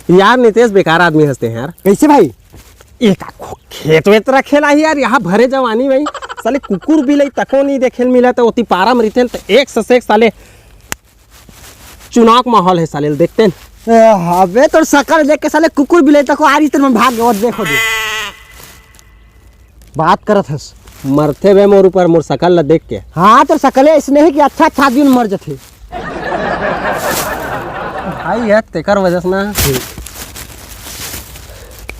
यार नितेश बेकार आदमी हंसते हैं यार। कैसे भाई? एक खेत वेत रखेला ही यार, यहाँ भरे जवानी भाई साले कुकुर बिलाई तको नहीं देखे मिला तो ओती पारा मरीते तो एक से एक साले चुनाव का माहौल है साले देखते हैं। अबे तो शकल देख के साले कुकुर बिलाई तको आ रही तरह भाग और देखो दे बात करत हस मरते वे मोर ऊपर मोर शकल ला देख के। हाँ तो शकले इसने ही कि अच्छा आदमी मर जाते भाई यार तेकर वजह से ना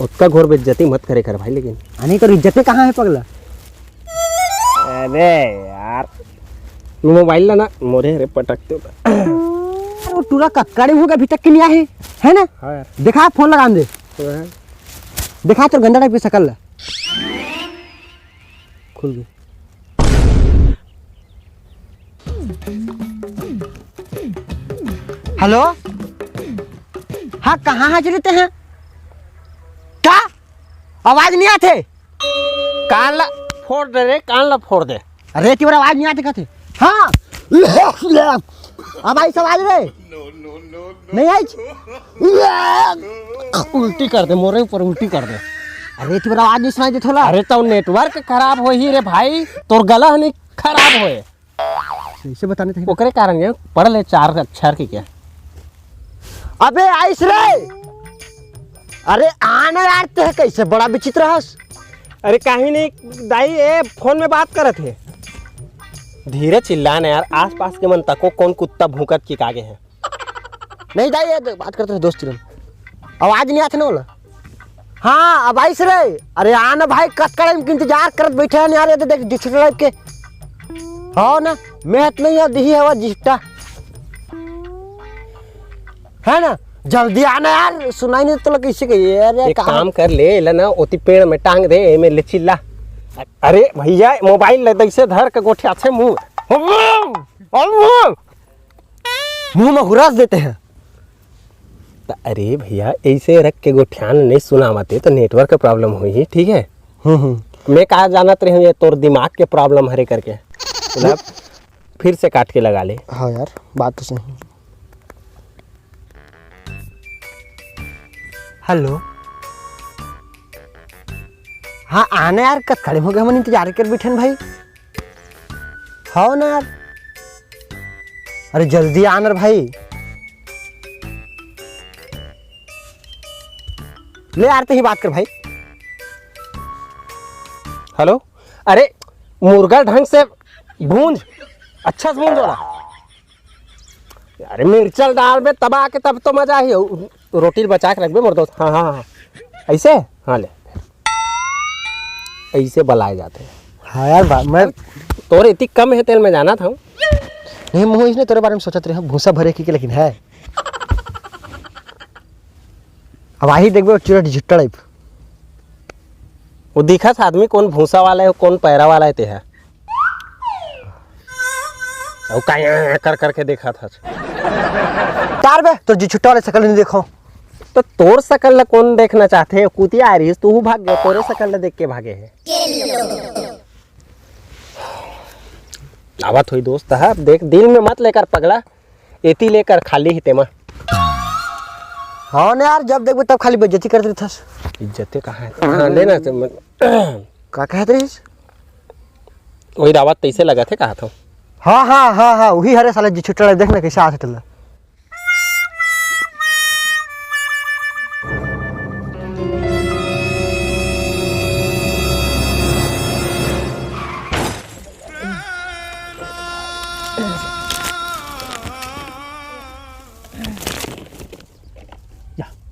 उसका घोर बेइज्जती मत करे कर भाई। लेकिन आने तो इज्जत कहाँ है पगला? अरे यार मोबाइल ला ना मोरे रे पटकते वो टूरा कक्काड़ी होगा अभी तक के नहीं आए है ना? हाँ यार देखा फोन लगा दे देखा तो गंदा टाइप की शकल ला खुल गई। हेलो हाँ कहाँ हाजिर रहते हैं? क्या आवाज नहीं आते? कान ला फोड़ दे रे, कान ला फोड़ दे। अरे तीव्र आवाज नहीं आती कहते। हाँ अब आई आवाज रे नहीं आई उल्टी कर दे मोरे ऊपर, उल्टी कर दे। अरे तीव्र आवाज नहीं सुनाई दे थोड़ा। अरे तो नेटवर्क खराब हो ही रे भाई, तोर गला नहीं खराब होए इसे बताने थे ओकरे कारण ये पढ़ ले 4 अक्षर की क्या। अबे आइस रे अरे आना यार ते कैसे बड़ा विचित्र हस। अरे कहीं नहीं दाई ए फोन में बात करत थे। धीरे चिल्लाना यार, आसपास के मन तको कौन कुत्ता भूकत की कागे है। नहीं दाई ये बात करते थे दोस्त आवाज नहीं आती ना बोला। हाँ अब आइस रे अरे आना भाई कटकड़े में इंतजार करत बैठे हैं यार। ये तो देख डिजिटल लाइफ के हाँ ना मेहनत नहीं है दी है वो जिस्टा है ना। जल्दी आना यार सुनाई नहीं तो कैसे कहिए यार। एक काम कर ले ला ना ओती पेड़ में टांग दे में ले चिल्ला। अरे भैया मोबाइल ले दैसे धर के गोठे अच्छे मुंह में हुरास देते हैं। अरे भैया ऐसे रख के गोठियान नहीं सुनावते तो नेटवर्क का प्रॉब्लम हुई। ठीक है मैं कहा जानत रही हूँ तोर दिमाग के प्रॉब्लम हरे करके मतलब फिर से काट के लगा ले। हाँ यार बात तो सही। हेलो हाँ आना यार कब खड़े हो गए हम इंतजार कर बैठे भाई। हाँ ना यार अरे जल्दी आना भाई ले यार ही बात कर भाई। हेलो अरे मुर्गा ढंग से भूंज अच्छा से भूंज वाला। अरे मिर्चल डाल बे तब आके तब तो मजा ही हो। रोटी बचा के रख बे मोर दोस्त। हाँ हाँ हाँ ऐसे हाँ ले ऐसे बनाए जाते हैं। हाँ यार मैं तोरे इतनी कम है तेल में जाना था नहीं मुँह इसने तेरे बारे में सोचत रहे भूसा भरे की लेकिन है अब आई देखो चूरा डिजिटल टाइप वो दिखा था आदमी कौन भूसा वाला है कौन पैरा वाला है ते है और का कर करके देखा था तार बे तो जी छुट्टा वाले शकल नहीं देखो तो तोर शकल ला कौन देखना चाहते है? कुतिया आ रही तू भाग गया तोरे शकल ला देख के भागे है। आवत हुई दोस्त है देख दिल में मत लेकर पगला एती लेकर खाली ही तेमा। हाँ ना यार जब देखो तब खाली बेइज्जती करते थस। इज्जतें कहाँ है हाँ लेना का कहते रही वही दावत तैसे लगा थे कहा था। हाँ हाँ हाँ हाँ वही हरे साले जी छुट्टा देखना कैसे आते टल्ला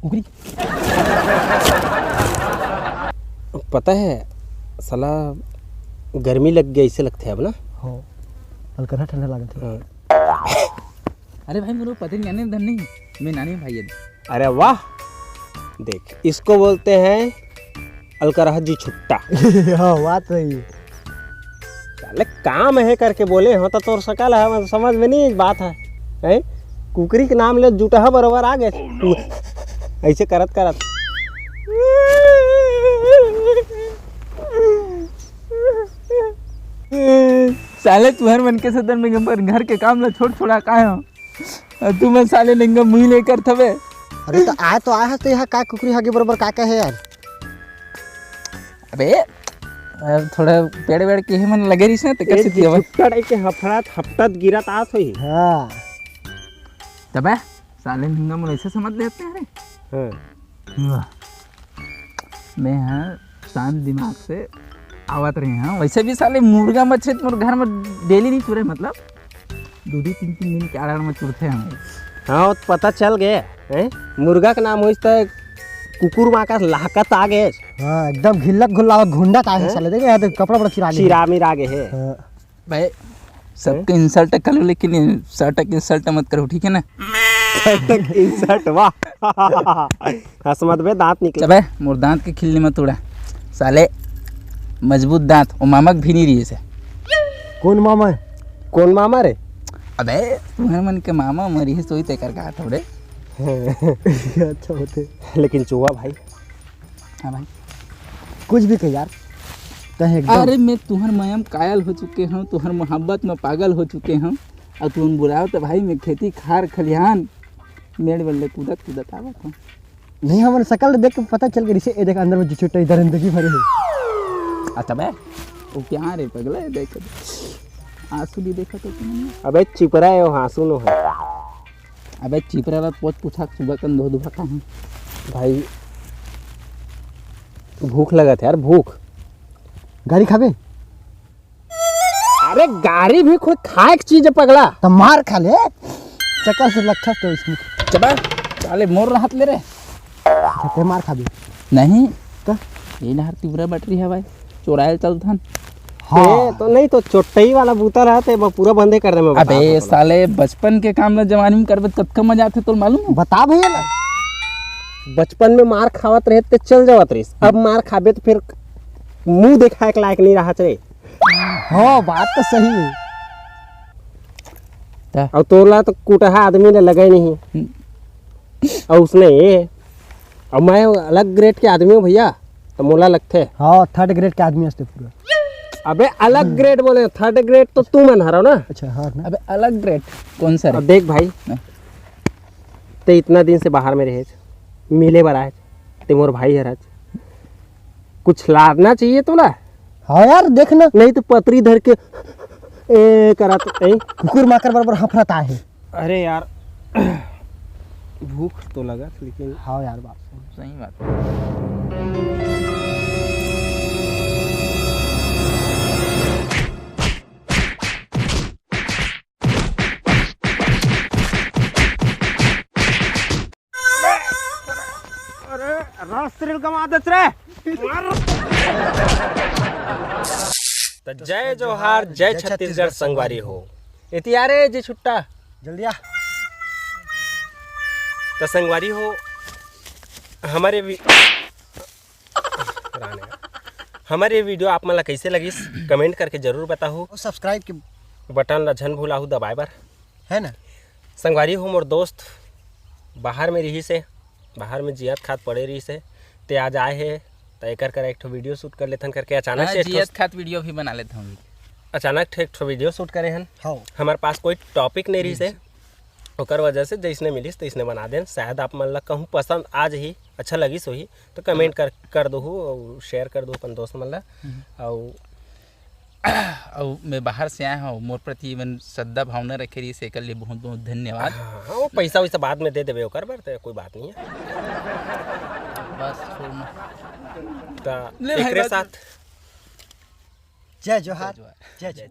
उगरी पता है साला गर्मी लग गया इसे लगता है अब ना। हाँ हल्का ठंडा लागत है। अरे भाई मेरे पति नहीं धन नहीं मैं नानी भाई है। अरे वाह देख इसको बोलते हैं अलकरह जी छुट्टा। हाँ बात सही है। साले काम है करके बोले हो तो तोर सकल है समझ में नहीं बात है कुकरी के नाम ले जुटा बराबर आ गए ऐसे करत करत। साले तू हर मन के सदन में पर घर के काम ला छोड़ छोड़ा का हो तू मैं साले लिंगा मुँह लेकर थवे अरे तो आए हस तो यहाँ का कुकरी हागे बरोबर का है यार। अबे अब थोड़ा पेड़ वेड़ के मन लगे रही से तो कैसे दिया भाई चुपकड़ के हफ्तत गिरत आत होई। हाँ तबे साले निंगा मुझे ऐसे समझ लेते हैं। हाँ वाह मैं हाँ शांत दिमाग से आवत रहे हैं। वैसे भी साले मुर्गा मच्छी तो मेरे घर में डेली नहीं चुरे, मतलब 2-3 दिन के आराम में चुरते हैं। हाँ वो तो पता चल गए हैं। मुर्गा का नाम हो तो कुकुर माँ का लाहकत आ गए। हाँ एकदम घिल्लक घुल्ला घुंडा का है साले, देखे यहाँ तो कपड़ा बड़ा चिरा चिरा मिरा गए है। हाँ। भाई सबके इंसल्ट करो लेकिन शर्ट के इंसल्ट मत करो, ठीक है ना। इंसर्ट वाह हसमत में दांत निकले। चबे मोर दांत के खिलने में तोड़ा साले मजबूत दांत और मामक भी नहीं रही से। कौन मामा है? कौन मामा रे? अबे तुम्हारे मन के मामा मरी है सोई तय कर कहा थोड़े। अच्छा होते लेकिन चूहा भाई हाँ भाई कुछ भी कह यार कहे एकदम। अरे मैं तुम्हार मयम कायल हो चुके हूँ, तुम्हार मोहब्बत में पागल हो चुके हूँ और तुम बुलाओ तो भाई मैं खेती खार खलिहान मेड़ बल्ले कूदत आवत हूँ। नहीं हमारे शकल देख के पता चल गया ये देख अंदर में छोटे इधर जिंदगी भरे है। अच्छा बे वो क्या रे पगला है, देख आंसू भी देखा तो तुमने। अबे चिपरा है वो हाँसू नो है। अबे चिपरा बात पोछ पूछा सुबह कन दो दुबा कहाँ भाई भूख लगा था यार, भूख। गाड़ी खाबे? अरे गाड़ी भी कोई खाए की चीज है पगला। तो मार खा ले चक्कर से लगता तो इसमें चबा साले मोर राहत ले रे ते मार खाबे नहीं तो ये नहर तीव्र बैटरी है भाई चोरायल चल थन। हाँ तो नहीं तो चोटई वाला बूता रहते पूरा बंदे कर दे। मैं बता अबे साले बचपन के काम में जवानी में करबे तब का मजा आते तो मालूम है। बता भैया ना बचपन में मार खावत रहे तो चल जावत रही, अब मार खाबे तो फिर मुंह देखा के लायक नहीं रहा रे। हाँ बात तो सही है। और तोला तो कुटहा आदमी ने लगे नहीं और उसने और मैं अलग ग्रेड के आदमी हूँ भैया तो मोला लगते। हाँ 3rd ग्रेड के आदमी हंसते पूरा। अबे अलग ग्रेड बोले, 3rd ग्रेड तो तू मन हरा ना। अच्छा हाँ ना। अबे अलग ग्रेड कौन सा अब रे? देख भाई ते इतना दिन से बाहर में रहे मिले बराए ते मोर भाई हराज कुछ लाना चाहिए तो ना। हाँ यार देखना नहीं तो पतरी धर के करा तो नहीं। कुकुर माकर बराबर हफरता है। अरे यार भूख तो लगा लेकिन हाँ यार बात सही बात। तो जय जोहार जय छत्तीसगढ़ संगवारी हो इतियारे जी छुट्टा जल्दी आ। तो संगवारी हो हमारे हमारे वीडियो आप मला कैसे लगी कमेंट करके जरूर बताओ। सब्सक्राइब के बटन ला झन भूलाहू दबाए बर है ना। संगवारी हो मोर दोस्त बाहर में रही से बाहर में जियत खात पड़े रही से ते आज आए है तो एक एक वीडियो शूट कर लेथन करके अचानक से जीएस खात वीडियो भी बना लेता हूँ। अचानक एक वीडियो शूट करे हन। हाँ हमारे पास कोई टॉपिक नहीं रही से ओकर वजह से जैसने मिलिस तो इसने बना देन। शायद आप मन ला कहूँ पसंद आज ही अच्छा लगी सो ही तो कमेंट कर दो और शेयर कर दो अपन दोस्त मन ला। और मैं बाहर से आया हूँ मोर प्रति मन श्रद्धा भावना रखे रही से लिए बहुत बहुत धन्यवाद। हाँ वो पैसा वैसा बाद में दे देवे ओकर बर तो कोई बात नहीं है। बस छोड़ना तो ले भाई एकरे बात- साथ जय जोहार जय जय। जय